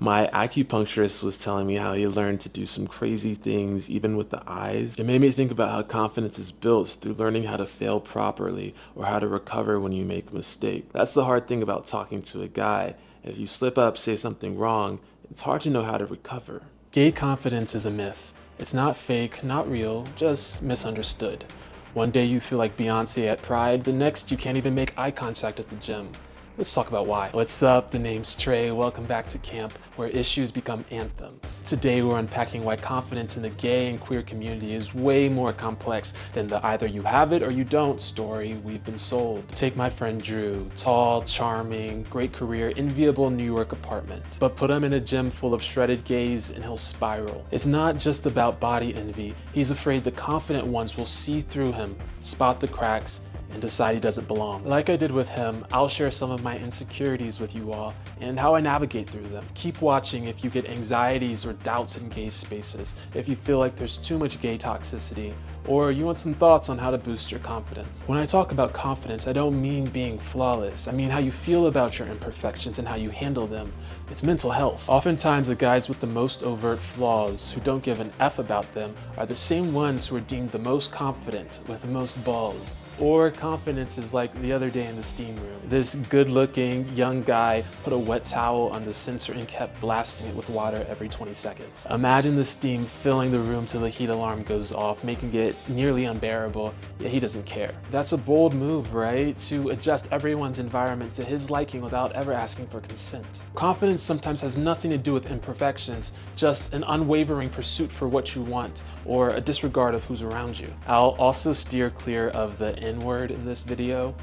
My acupuncturist was telling me how he learned to do some crazy things even with the eyes. It made me think about how confidence is built through learning how to fail properly or how to recover when you make a mistake. That's the hard thing about talking to a guy. If you slip up, say something wrong, it's hard to know how to recover. Gay confidence is a myth. It's not fake, not real, just misunderstood. One day you feel like Beyonce at Pride, the next you can't even make eye contact at the gym. Let's talk about why. What's up? The name's Trey. Welcome back to camp, where issues become anthems. Today we're unpacking why confidence in the gay and queer community is way more complex than the either you have it or you don't story we've been sold. Take my friend Drew, tall, charming, great career, enviable New York apartment. But put him in a gym full of shredded gays and he'll spiral. It's not just about body envy. He's afraid the confident ones will see through him, spot the cracks, and decide he doesn't belong. Like I did with him, I'll share some of my insecurities with you all and how I navigate through them. Keep watching if you get anxieties or doubts in gay spaces, if you feel like there's too much gay toxicity, or you want some thoughts on how to boost your confidence. When I talk about confidence, I don't mean being flawless. I mean how you feel about your imperfections and how you handle them. It's mental health. Oftentimes the guys with the most overt flaws who don't give an F about them are the same ones who are deemed the most confident with the most balls. Or confidence is like the other day in the steam room. This good-looking young guy put a wet towel on the sensor and kept blasting it with water every 20 seconds. Imagine the steam filling the room till the heat alarm goes off, making it nearly unbearable, yet he doesn't care. That's a bold move, right? To adjust everyone's environment to his liking without ever asking for consent. Confidence sometimes has nothing to do with imperfections, just an unwavering pursuit for what you want, or a disregard of who's around you. I'll also steer clear of the N-word in this video.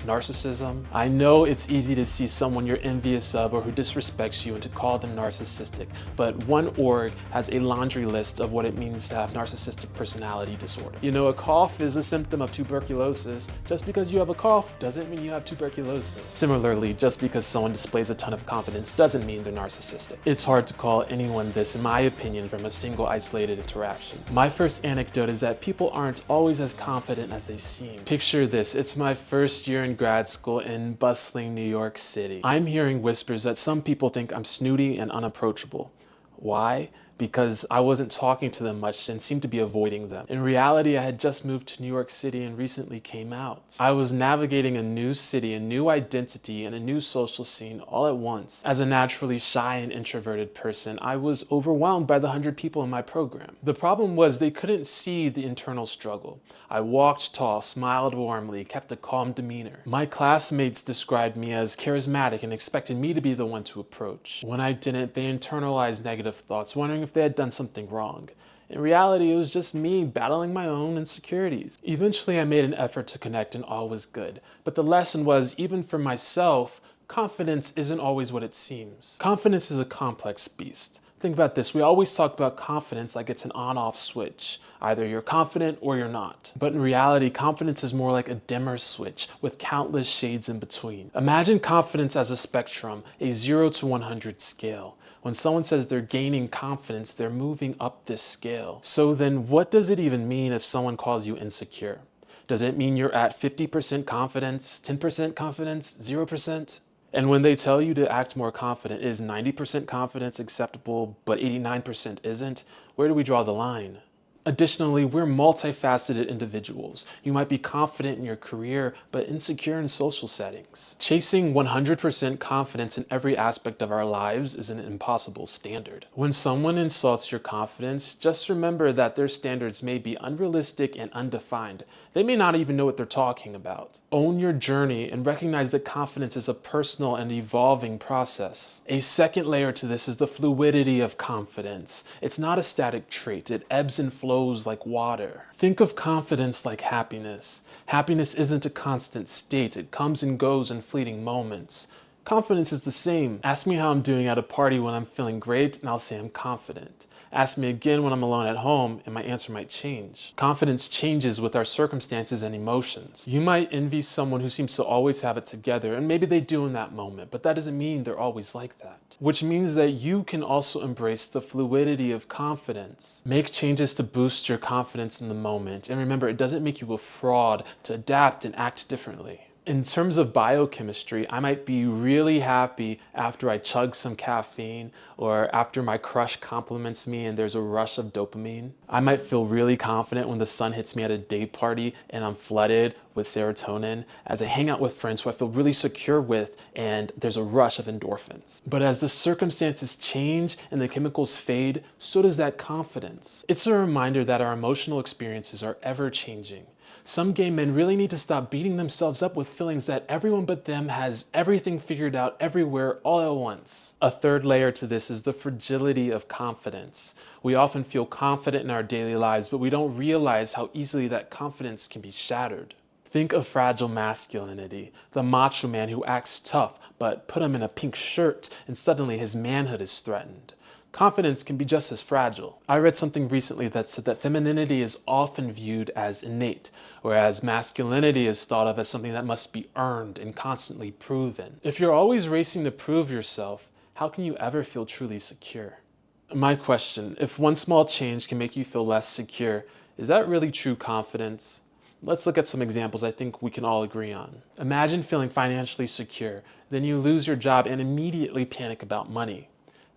Narcissism. I know it's easy to see someone you're envious of or who disrespects you and to call them narcissistic, but one org has a laundry list of what it means to have narcissistic personality disorder. You know, a cough is a symptom of tuberculosis. Just because you have a cough doesn't mean you have tuberculosis. Similarly, just because someone displays a ton of confidence doesn't mean they're narcissistic. It's hard to call anyone this, in my opinion, from a single isolated interaction. My first anecdote is that people aren't always as confident as they seem. Picture this, it's my first year in grad school in bustling New York City. I'm hearing whispers that some people think I'm snooty and unapproachable. Why? Because I wasn't talking to them much and seemed to be avoiding them. In reality, I had just moved to New York City and recently came out. I was navigating a new city, a new identity, and a new social scene all at once. As a naturally shy and introverted person, I was overwhelmed by the 100 people in my program. The problem was they couldn't see the internal struggle. I walked tall, smiled warmly, kept a calm demeanor. My classmates described me as charismatic and expected me to be the one to approach. When I didn't, they internalized negative thoughts, wondering if they had done something wrong. In reality, it was just me battling my own insecurities. Eventually, I made an effort to connect and all was good. But the lesson was, even for myself, confidence isn't always what it seems. Confidence is a complex beast. Think about this, we always talk about confidence like it's an on-off switch. Either you're confident or you're not. But in reality, confidence is more like a dimmer switch with countless shades in between. Imagine confidence as a spectrum, a 0 to 100 scale. When someone says they're gaining confidence, they're moving up this scale. So then what does it even mean if someone calls you insecure? Does it mean you're at 50% confidence, 10% confidence, 0%? And when they tell you to act more confident, is 90% confidence acceptable, but 89% isn't? Where do we draw the line? Additionally, we're multifaceted individuals. You might be confident in your career, but insecure in social settings. Chasing 100% confidence in every aspect of our lives is an impossible standard. When someone insults your confidence, just remember that their standards may be unrealistic and undefined. They may not even know what they're talking about. Own your journey and recognize that confidence is a personal and evolving process. A second layer to this is the fluidity of confidence. It's not a static trait. It ebbs and flows like water. Think of confidence like happiness. Happiness isn't a constant state. It comes and goes in fleeting moments. Confidence is the same. Ask me how I'm doing at a party when I'm feeling great, and I'll say I'm confident. Ask me again when I'm alone at home, and my answer might change. Confidence changes with our circumstances and emotions. You might envy someone who seems to always have it together, and maybe they do in that moment, but that doesn't mean they're always like that. Which means that you can also embrace the fluidity of confidence. Make changes to boost your confidence in the moment, and remember, it doesn't make you a fraud to adapt and act differently. In terms of biochemistry, I might be really happy after I chug some caffeine or after my crush compliments me and there's a rush of dopamine. I might feel really confident when the sun hits me at a day party and I'm flooded with serotonin as I hang out with friends who I feel really secure with and there's a rush of endorphins. But as the circumstances change and the chemicals fade, so does that confidence. It's a reminder that our emotional experiences are ever changing. Some gay men really need to stop beating themselves up with feelings that everyone but them has everything figured out everywhere all at once. A third layer to this is the fragility of confidence. We often feel confident in our daily lives, but we don't realize how easily that confidence can be shattered. Think of fragile masculinity, the macho man who acts tough, but put him in a pink shirt and suddenly his manhood is threatened. Confidence can be just as fragile. I read something recently that said that femininity is often viewed as innate, whereas masculinity is thought of as something that must be earned and constantly proven. If you're always racing to prove yourself, how can you ever feel truly secure? My question, if one small change can make you feel less secure, is that really true confidence? Let's look at some examples I think we can all agree on. Imagine feeling financially secure, then you lose your job and immediately panic about money.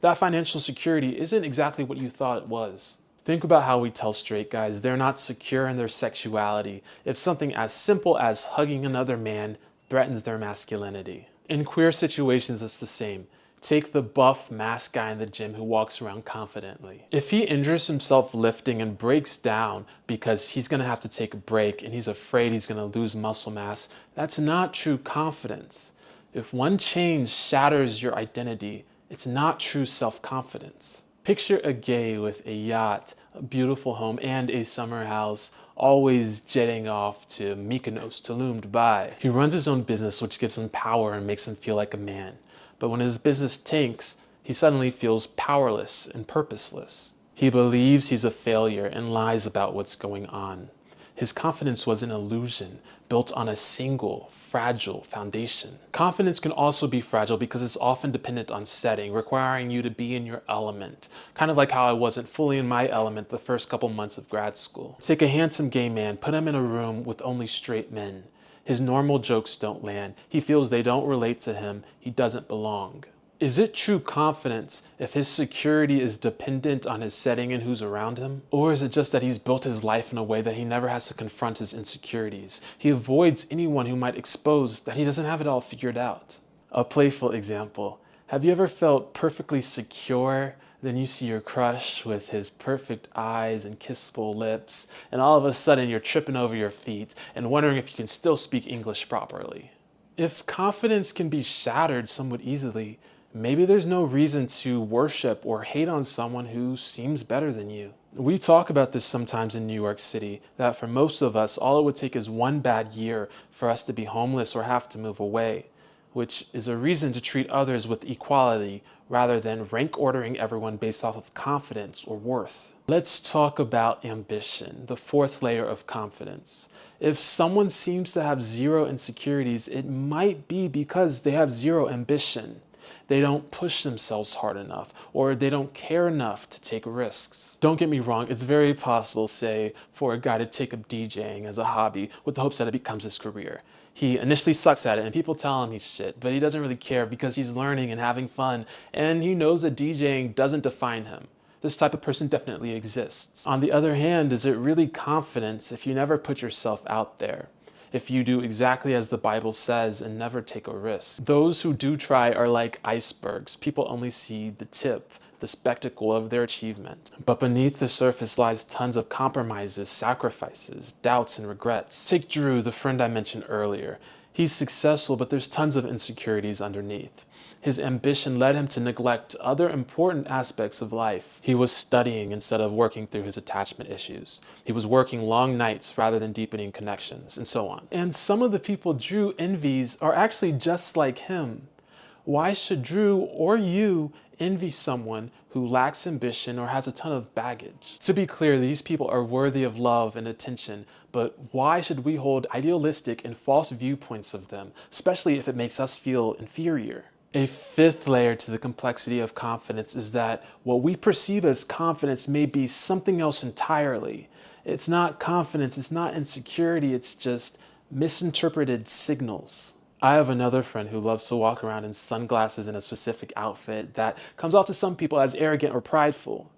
That financial security isn't exactly what you thought it was. Think about how we tell straight guys they're not secure in their sexuality if something as simple as hugging another man threatens their masculinity. In queer situations, it's the same. Take the buff masked guy in the gym who walks around confidently. If he injures himself lifting and breaks down because he's gonna have to take a break and he's afraid he's gonna lose muscle mass, that's not true confidence. If one change shatters your identity, it's not true self-confidence. Picture a gay with a yacht, a beautiful home, and a summer house, always jetting off to Mykonos, Tulum, Dubai. He runs his own business, which gives him power and makes him feel like a man. But when his business tanks, he suddenly feels powerless and purposeless. He believes he's a failure and lies about what's going on. His confidence was an illusion built on a single, fragile foundation. Confidence can also be fragile because it's often dependent on setting, requiring you to be in your element. Kind of like how I wasn't fully in my element the first couple months of grad school. Take a handsome gay man, put him in a room with only straight men. His normal jokes don't land. He feels they don't relate to him. He doesn't belong. Is it true confidence if his security is dependent on his setting and who's around him? Or is it just that he's built his life in a way that he never has to confront his insecurities? He avoids anyone who might expose that he doesn't have it all figured out. A playful example. Have you ever felt perfectly secure? Then you see your crush with his perfect eyes and kissable lips, and all of a sudden you're tripping over your feet and wondering if you can still speak English properly. If confidence can be shattered somewhat easily, maybe there's no reason to worship or hate on someone who seems better than you. We talk about this sometimes in New York City, that for most of us, all it would take is one bad year for us to be homeless or have to move away, which is a reason to treat others with equality rather than rank ordering everyone based off of confidence or worth. Let's talk about ambition, the fourth layer of confidence. If someone seems to have zero insecurities, it might be because they have zero ambition. They don't push themselves hard enough, or they don't care enough to take risks. Don't get me wrong, it's very possible, say, for a guy to take up DJing as a hobby with the hopes that it becomes his career. He initially sucks at it and people tell him he's shit, but he doesn't really care because he's learning and having fun, and he knows that DJing doesn't define him. This type of person definitely exists. On the other hand, is it really confidence if you never put yourself out there? If you do exactly as the Bible says and never take a risk? Those who do try are like icebergs. People only see the tip, the spectacle of their achievement. But beneath the surface lies tons of compromises, sacrifices, doubts, and regrets. Take Drew, the friend I mentioned earlier. He's successful, but there's tons of insecurities underneath. His ambition led him to neglect other important aspects of life. He was studying instead of working through his attachment issues. He was working long nights rather than deepening connections, and so on. And some of the people Drew envies are actually just like him. Why should Drew or you envy someone who lacks ambition or has a ton of baggage? To be clear, these people are worthy of love and attention, but why should we hold idealistic and false viewpoints of them, especially if it makes us feel inferior? A fifth layer to the complexity of confidence is that what we perceive as confidence may be something else entirely. It's not confidence, it's not insecurity, it's just Misinterpreted signals. I have another friend who loves to walk around in sunglasses in a specific outfit that comes off to some people as arrogant or prideful.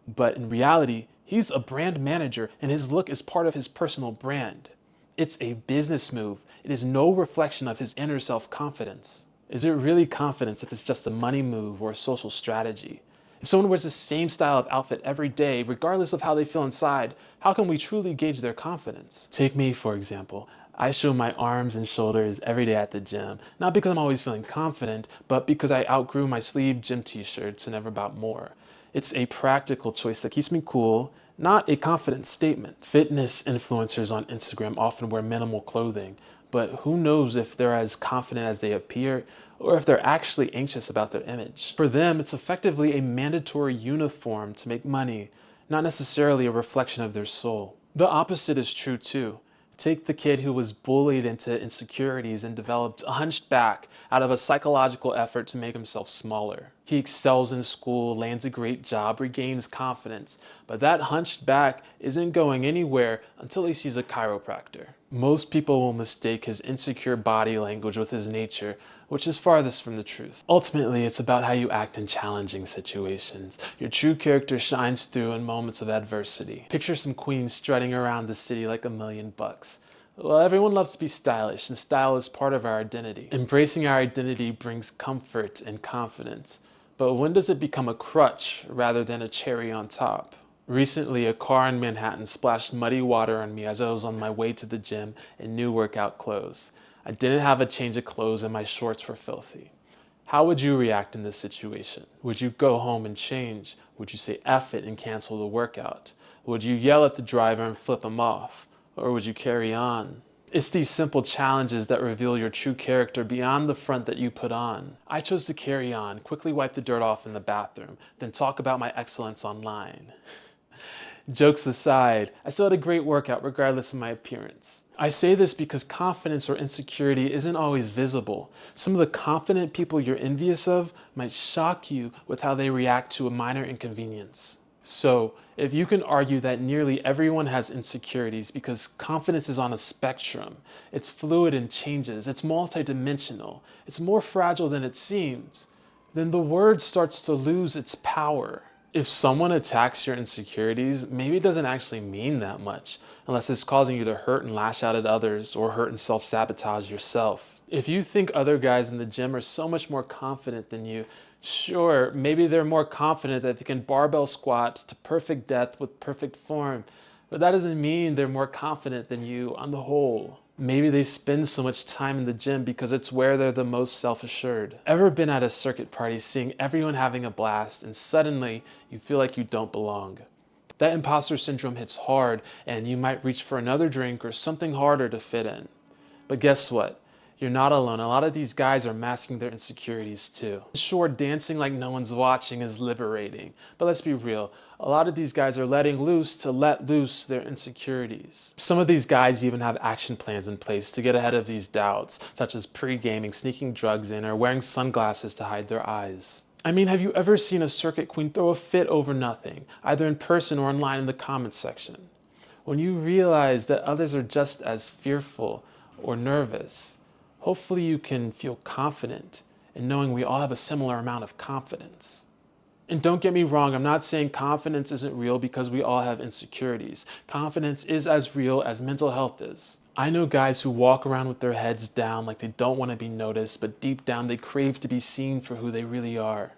But in reality, he's a brand manager and his look is part of his personal brand. It's a business move. It is no reflection of his inner self-confidence. Is it really confidence if it's just a money move or a social strategy? If someone wears the same style of outfit every day, regardless of how they feel inside, how can we truly gauge their confidence? Take me, for example. I show my arms and shoulders every day at the gym, not because I'm always feeling confident, but because I outgrew my sleeved gym t-shirts and never bought more. It's a practical choice that keeps me cool, not a confident statement. Fitness influencers on Instagram often wear minimal clothing, but who knows if they're as confident as they appear or if they're actually anxious about their image. For them, it's effectively a mandatory uniform to make money, not necessarily a reflection of their soul. The opposite is true too. Take the kid who was bullied into insecurities and developed a hunched back out of a psychological effort to make himself smaller. He excels in school, lands a great job, regains confidence, but that hunched back isn't going anywhere until he sees a chiropractor. Most people will mistake his insecure body language with his nature, which is farthest from the truth. Ultimately, it's about how you act in challenging situations. Your true character shines through in moments of adversity. Picture some queens strutting around the city like $1,000,000. Well, everyone loves to be stylish, and style is part of our identity. Embracing our identity brings comfort and confidence. But when does it become a crutch rather than a cherry on top? Recently, a car in Manhattan splashed muddy water on me as I was on my way to the gym in new workout clothes. I didn't have a change of clothes and my shorts were filthy. How would you react in this situation? Would you go home and change? Would you say F it and cancel the workout? Would you yell at the driver and flip him off? Or would you carry on? It's these simple challenges that reveal your true character beyond the front that you put on. I chose to carry on, quickly wipe the dirt off in the bathroom, then talk about my excellence online. Jokes aside, I still had a great workout regardless of my appearance. I say this because confidence or insecurity isn't always visible. Some of the confident people you're envious of might shock you with how they react to a minor inconvenience. So, if you can argue that nearly everyone has insecurities because confidence is on a spectrum, it's fluid and changes, it's multidimensional, it's more fragile than it seems, then the word starts to lose its power. If someone attacks your insecurities, maybe it doesn't actually mean that much, unless it's causing you to hurt and lash out at others or hurt and self-sabotage yourself. If you think other guys in the gym are so much more confident than you, sure, maybe they're more confident that they can barbell squat to perfect depth with perfect form, but that doesn't mean they're more confident than you on the whole. Maybe they spend so much time in the gym because it's where they're the most self-assured. Ever been at a circuit party seeing everyone having a blast and suddenly you feel like you don't belong? That imposter syndrome hits hard and you might reach for another drink or something harder to fit in. But guess what? You're not alone. A lot of these guys are masking their insecurities too. Sure, dancing like no one's watching is liberating, but let's be real. A lot of these guys are letting loose to let loose their insecurities. Some of these guys even have action plans in place to get ahead of these doubts, such as pre-gaming, sneaking drugs in, or wearing sunglasses to hide their eyes. I mean, have you ever seen a circuit queen throw a fit over nothing, either in person or online in the comments section? When you realize that others are just as fearful or nervous, hopefully you can feel confident in knowing we all have a similar amount of confidence. And don't get me wrong, I'm not saying confidence isn't real because we all have insecurities. Confidence is as real as mental health is. I know guys who walk around with their heads down like they don't want to be noticed, but deep down they crave to be seen for who they really are.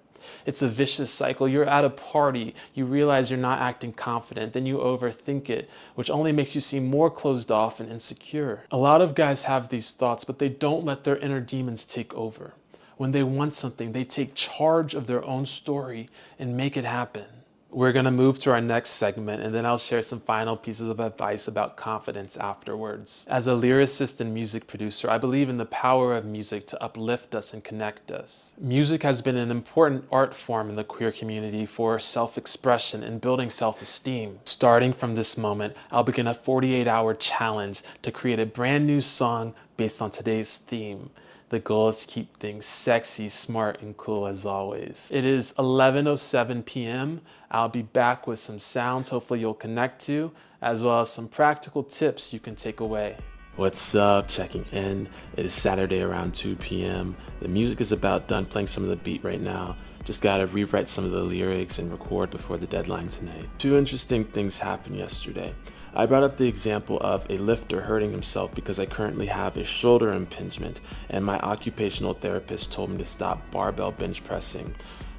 It's a vicious cycle. You're at a party, you realize you're not acting confident, then you overthink it, which only makes you seem more closed off and insecure. A lot of guys have these thoughts, but they don't let their inner demons take over. When they want something, they take charge of their own story and make it happen. We're going to move to our next segment, and then I'll share some final pieces of advice about confidence afterwards. As a lyricist and music producer, I believe in the power of music to uplift us and connect us. Music has been an important art form in the queer community for self-expression and building self-esteem. Starting from this moment, I'll begin a 48-hour challenge to create a brand new song based on today's theme. The goal is to keep things sexy, smart, and cool as always. It is 11:07 p.m. I'll be back with some sounds hopefully you'll connect to, as well as some practical tips you can take away. What's up? Checking in. It is Saturday around 2 p.m. The music is about done, playing some of the beat right now. Just gotta rewrite some of the lyrics and record before the deadline tonight. Two interesting things happened yesterday. I brought up the example of a lifter hurting himself because I currently have a shoulder impingement, and my occupational therapist told me to stop barbell bench pressing,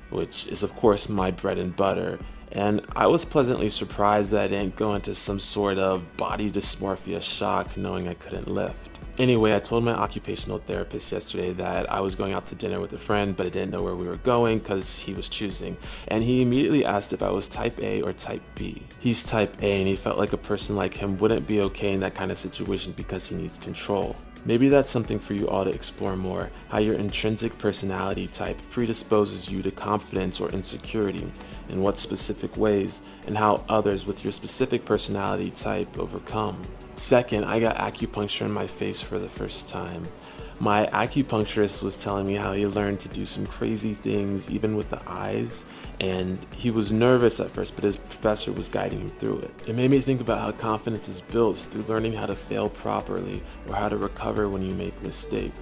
which is of course my bread and butter. And I was pleasantly surprised that I didn't go into some sort of body dysmorphia shock knowing I couldn't lift. Anyway, I told my occupational therapist yesterday that I was going out to dinner with a friend, but I didn't know where we were going because he was choosing. And he immediately asked if I was type A or type B. He's type A, and he felt like a person like him wouldn't be okay in that kind of situation because he needs control. Maybe that's something for you all to explore more, how your intrinsic personality type predisposes you to confidence or insecurity, in what specific ways, and how others with your specific personality type overcome. Second, I got acupuncture in my face for the first time. My acupuncturist was telling me how he learned to do some crazy things even with the eyes, and he was nervous at first, but his professor was guiding him through it. It made me think about how confidence is built through learning how to fail properly or how to recover when you make a mistake.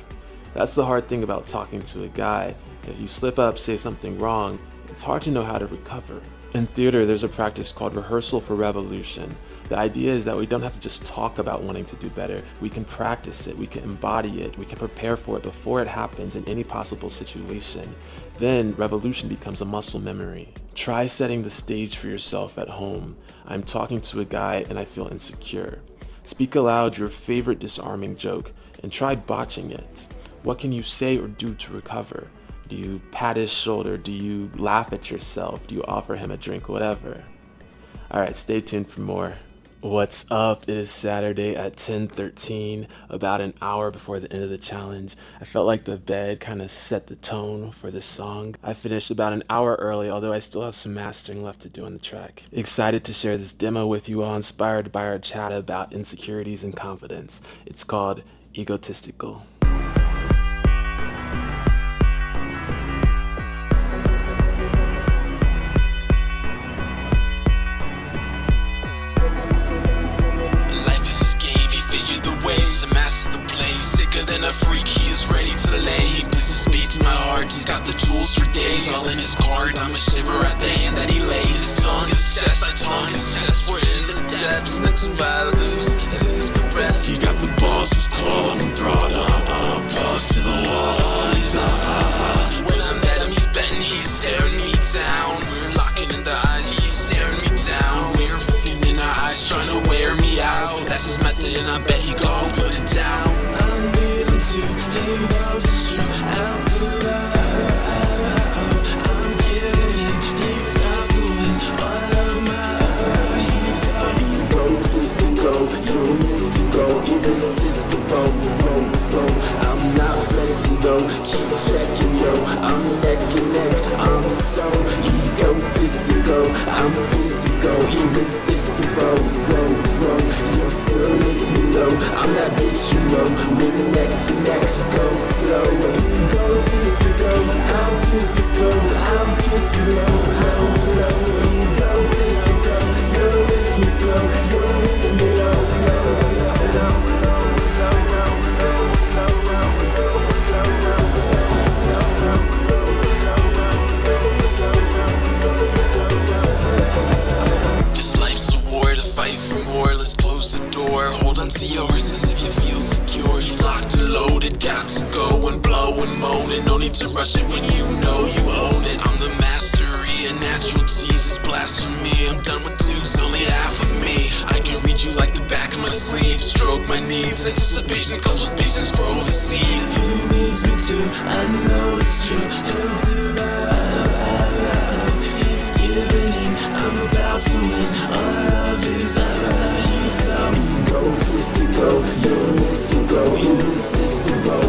That's the hard thing about talking to a guy. If you slip up, say something wrong, it's hard to know how to recover. In theater, there's a practice called rehearsal for revolution. The idea is that we don't have to just talk about wanting to do better. We can practice it, we can embody it, we can prepare for it before it happens in any possible situation. Then revolution becomes a muscle memory. Try setting the stage for yourself at home. I'm talking to a guy and I feel insecure. Speak aloud your favorite disarming joke and try botching it. What can you say or do to recover? Do you pat his shoulder? Do you laugh at yourself? Do you offer him a drink? Whatever. All right, stay tuned for more. What's up? It is Saturday at 10:13, about an hour before the end of the challenge. I felt like the bed kind of set the tone for this song. I finished about an hour early, although I still have some mastering left to do on the track. Excited to share this demo with you all, inspired by our chat about insecurities and confidence. It's called Egotistical. Than a freak, he is ready to lay. He pleases beats my heart, he's got the tools for days. All in his card, I'm a shiver at the hand that he lays. His tongue, his chest, I tongue his chest. We're in the depths, next to I lose my breath. He got the boss, his call, I'm enthralled, balls to the wall, he's When I'm at him, he's betting, he's staring me down. We're locking in the eyes, he's staring me down. We're looking in our eyes, trying to wear me out. That's his method, and I bet he gon' put it down. He knows it's true. I'll do love. I'm giving in. He's about to win all of my. He's so egotistical, you're mystical, irresistible. I'm not flexible. Keep checking, yo. I'm neck and neck. I'm so egotistical. I'm physical, irresistible. You'll still make me low. I'm that bitch, you know. We're neck to neck, go slow. Egotistical, I'll kiss you slow. I'll kiss you low. Egotistical, you'll make me slow. You'll make me low. Hold on to your horses if you feel secure. He's locked and loaded, got to go and blow and moan. And no need to rush it when you know you own it. I'm the mastery, a natural tease is blasphemy. I'm done with twos, only half of me. I can read you like the back of my sleeve. Stroke my needs, anticipation comes with patience, grow the seed. He needs me too, I know it's true. He'll do that. He's giving in, I'm about to win. All of his he's so egotistical, you're mystical, irresistible.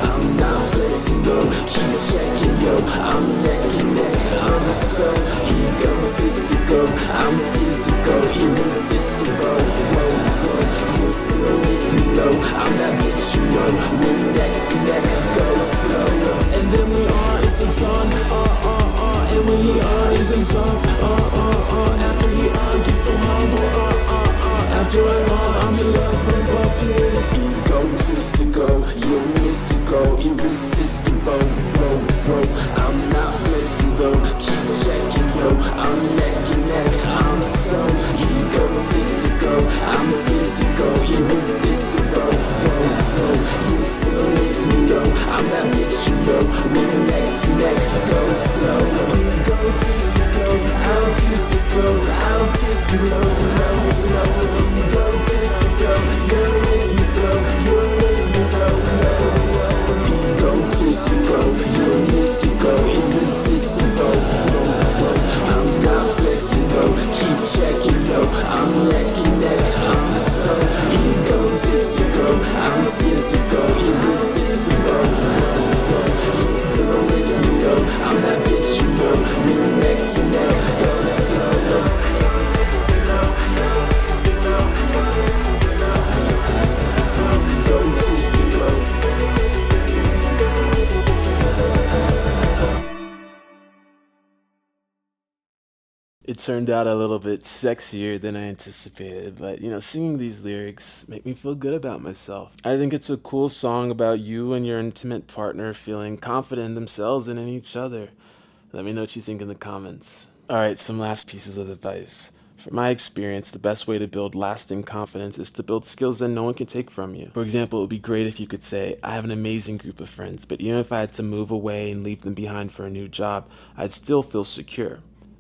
I'm not flexible, keep checking, yo. I'm neck and neck, I'm so egotistical. I'm physical, irresistible. You'll still make me low. I'm that bitch, you know. We're neck to neck, go slow. And then we are, it's a ton, and when he isn't tough, after he gets so humble, After it all, I'm in love, but please. Egotistical, you're mystical, irresistible. Whoa, whoa, I'm not flexible. Keep checking, yo, I'm neck and neck. I'm so egotistical, I'm physical, irresistible. Whoa, whoa, you still with me, yo. I'm that bitch, you know. We're neck to neck, go slow. Egotistical, I'll kiss you slow, I'll kiss you low, low, low. Egotistical, you're with me slow, you're with me low, low, low. Egotistical, you're mystical, irresistible. Whoa, whoa, I'm not flexible, keep checking, yo. I'm neck and neck, I'm so egotistical, I'm physical, irresistible. Whoa, whoa, you still with me, yo. I'm that bitch, you know. We're neck to neck, go slow. It turned out a little bit sexier than I anticipated, but singing these lyrics make me feel good about myself. I think it's a cool song about you and your intimate partner feeling confident in themselves and in each other. Let me know what you think in the comments. Alright, some last pieces of advice. From my experience, the best way to build lasting confidence is to build skills that no one can take from you. For example, it would be great if you could say, I have an amazing group of friends, but even if I had to move away and leave them behind for a new job, I'd still feel secure.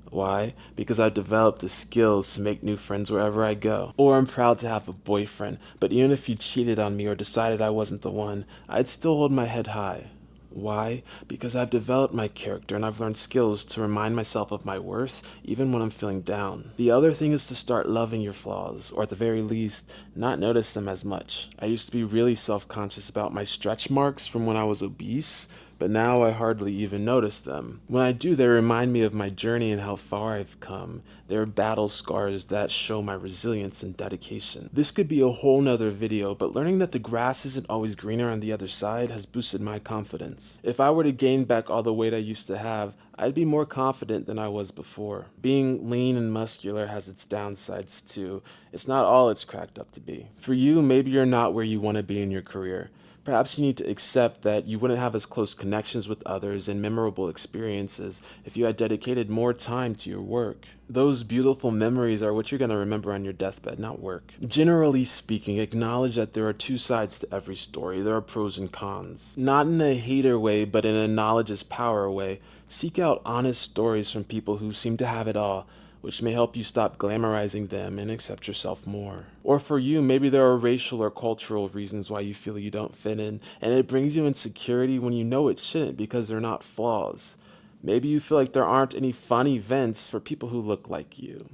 Why? Because I've developed the skills to make new friends wherever I go. Or I'm proud to have a boyfriend, but even if he cheated on me or decided I wasn't the one, I'd still hold my head high. Why? Because I've developed my character and I've learned skills to remind myself of my worth even when I'm feeling down. The other thing is to start loving your flaws, or at the very least, not notice them as much. I used to be really self-conscious about my stretch marks from when I was obese, but now I hardly even notice them. When I do, they remind me of my journey and how far I've come. They're battle scars that show my resilience and dedication. This could be a whole nother video, but learning that the grass isn't always greener on the other side has boosted my confidence. If I were to gain back all the weight I used to have, I'd be more confident than I was before. Being lean and muscular has its downsides too. It's not all it's cracked up to be. For you, maybe you're not where you want to be in your career. Perhaps you need to accept that you wouldn't have as close connections with others and memorable experiences if you had dedicated more time to your work. Those beautiful memories are what you're going to remember on your deathbed, not work. Generally speaking, acknowledge that there are two sides to every story. There are pros and cons. Not in a hater way, but in a knowledge is power way. Seek out honest stories from people who seem to have it all, which may help you stop glamorizing them and accept yourself more. Or for you, maybe there are racial or cultural reasons why you feel you don't fit in, and it brings you insecurity when you know it shouldn't because they're not flaws. Maybe you feel like there aren't any fun events for people who look like you.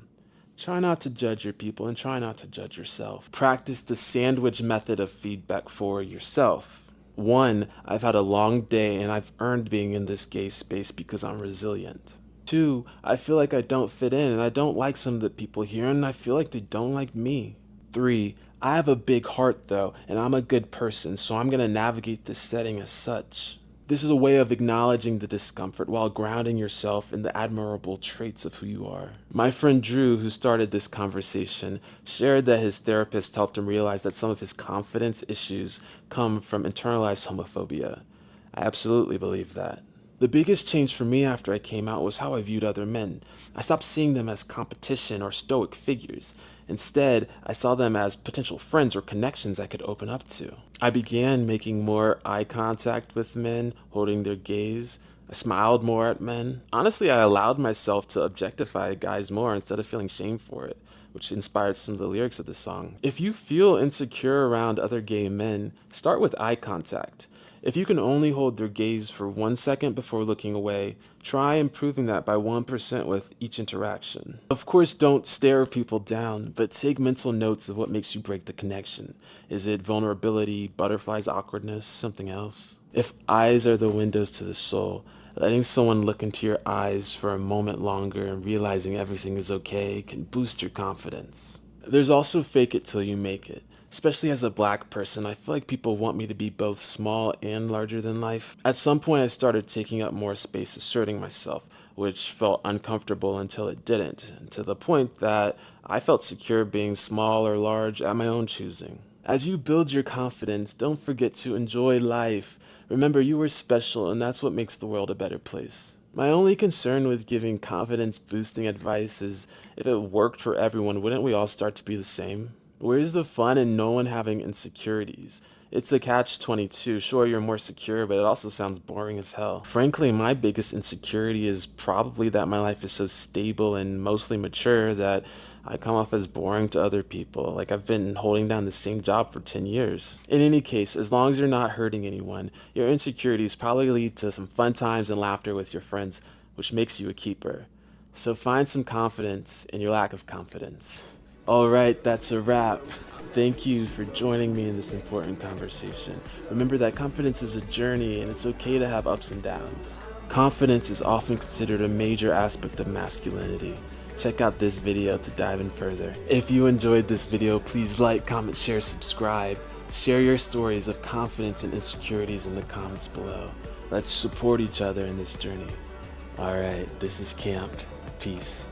Try not to judge your people and try not to judge yourself. Practice the sandwich method of feedback for yourself. 1, I've had a long day and I've earned being in this gay space because I'm resilient. 2, I feel like I don't fit in and I don't like some of the people here and I feel like they don't like me. 3, I have a big heart though and I'm a good person, so I'm going to navigate this setting as such. This is a way of acknowledging the discomfort while grounding yourself in the admirable traits of who you are. My friend Drew, who started this conversation, shared that his therapist helped him realize that some of his confidence issues come from internalized homophobia. I absolutely believe that. The biggest change for me after I came out was how I viewed other men. I stopped seeing them as competition or stoic figures. Instead, I saw them as potential friends or connections I could open up to. I began making more eye contact with men, holding their gaze. I smiled more at men. Honestly, I allowed myself to objectify guys more instead of feeling shame for it, which inspired some of the lyrics of the song. If you feel insecure around other gay men, start with eye contact. If you can only hold their gaze for 1 second before looking away, try improving that by 1% with each interaction. Of course, don't stare people down, but take mental notes of what makes you break the connection. Is it vulnerability, butterflies, awkwardness, something else? If eyes are the windows to the soul, letting someone look into your eyes for a moment longer and realizing everything is okay can boost your confidence. There's also fake it till you make it. Especially as a black person, I feel like people want me to be both small and larger than life. At some point, I started taking up more space, asserting myself. which felt uncomfortable until it didn't, to the point that I felt secure being small or large at my own choosing. As you build your confidence, don't forget to enjoy life. Remember, you are special, and that's what makes the world a better place. My only concern with giving confidence boosting advice is if it worked for everyone, wouldn't we all start to be the same? Where's the fun in no one having insecurities? It's a catch-22. Sure, you're more secure, but it also sounds boring as hell. Frankly, my biggest insecurity is probably that my life is so stable and mostly mature that I come off as boring to other people. Like I've been holding down the same job for 10 years. In any case, as long as you're not hurting anyone, your insecurities probably lead to some fun times and laughter with your friends, which makes you a keeper. So find some confidence in your lack of confidence. Alright, that's a wrap. Thank you for joining me in this important conversation. Remember that confidence is a journey and it's okay to have ups and downs. Confidence is often considered a major aspect of masculinity. Check out this video to dive in further. If you enjoyed this video, please like, comment, share, subscribe. Share your stories of confidence and insecurities in the comments below. Let's support each other in this journey. Alright, this is Camp. Peace.